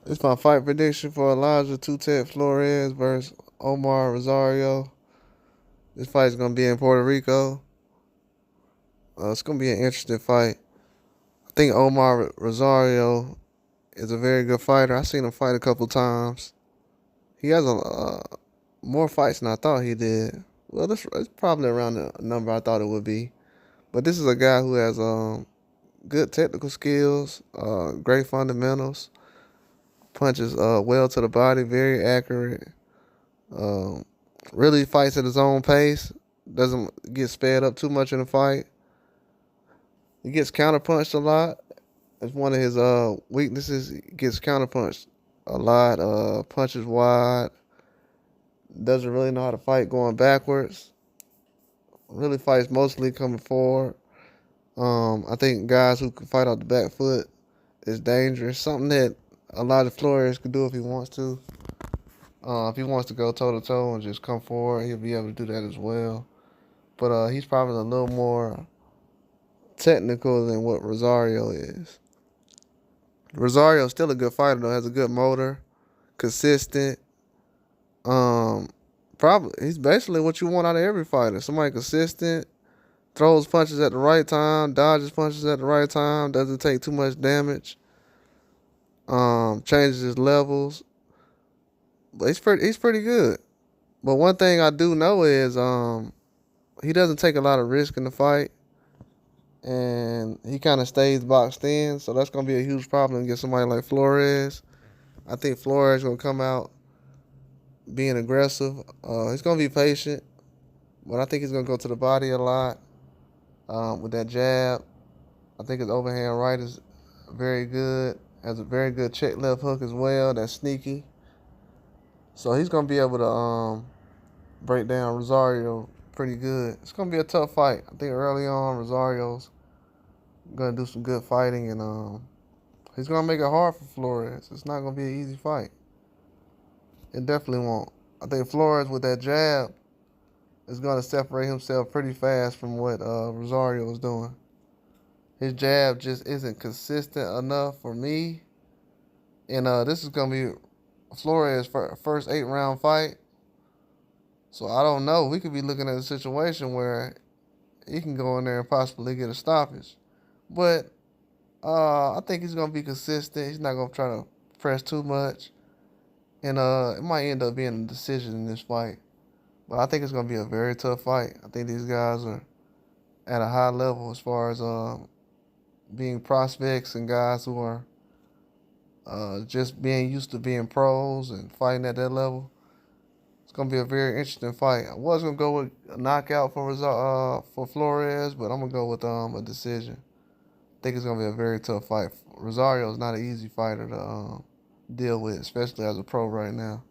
It's my fight prediction for Elijah Tutet Flores versus Omar Rosario. This fight is gonna be in Puerto Rico. It's gonna be an interesting fight. I think Omar Rosario is a very good fighter. I've seen him fight a couple times. He has more fights than I thought he did. Well, it's probably around the number I thought it would be. But this is a guy who has good technical skills, great fundamentals, punches well to the body, very accurate. Um, really fights at his own pace. Doesn't get sped up too much in the fight. He gets counterpunched a lot. It's one of his weaknesses. He gets counterpunched a lot. Punches wide. Doesn't really know how to fight going backwards. Really fights mostly coming forward. I think guys who can fight off the back foot is dangerous. Something that a lot of Flores could do if he wants to. If he wants to go toe to toe and just come forward, he'll be able to do that as well. But he's probably a little more technical than what Rosario is. Rosario's still a good fighter though. Has a good motor, consistent. Um, Probably he's basically what you want out of every fighter. Somebody consistent, throws punches at the right time, dodges punches at the right time, doesn't take too much damage. Changes his levels, but he's pretty good. But one thing I do know is he doesn't take a lot of risk in the fight, and he kind of stays boxed in. So that's gonna be a huge problem against somebody like Flores. I think Flores gonna come out being aggressive. He's gonna be patient, but I think he's gonna go to the body a lot with that jab. I think his overhand right is very good. Has a very good check left hook as well. That's sneaky. So he's gonna be able to break down Rosario pretty good. It's gonna be a tough fight. I think early on Rosario's gonna do some good fighting, and he's gonna make it hard for Flores. It's not gonna be an easy fight. It definitely won't. I think Flores with that jab is gonna separate himself pretty fast from what Rosario is doing. His jab just isn't consistent enough for me, and this is gonna be Flores' first 8 round fight. So I don't know. We could be looking at a situation where he can go in there and possibly get a stoppage. But I think he's gonna be consistent. He's not gonna try to press too much, and it might end up being a decision in this fight. But I think it's gonna be a very tough fight. I think these guys are at a high level as far as being prospects and guys who are just being used to being pros and fighting at that level. It's gonna be a very interesting fight. I was gonna go with a knockout for Flores, but I'm gonna go with a decision. I think it's gonna be a very tough fight. Rosario is not an easy fighter to deal with, especially as a pro right now.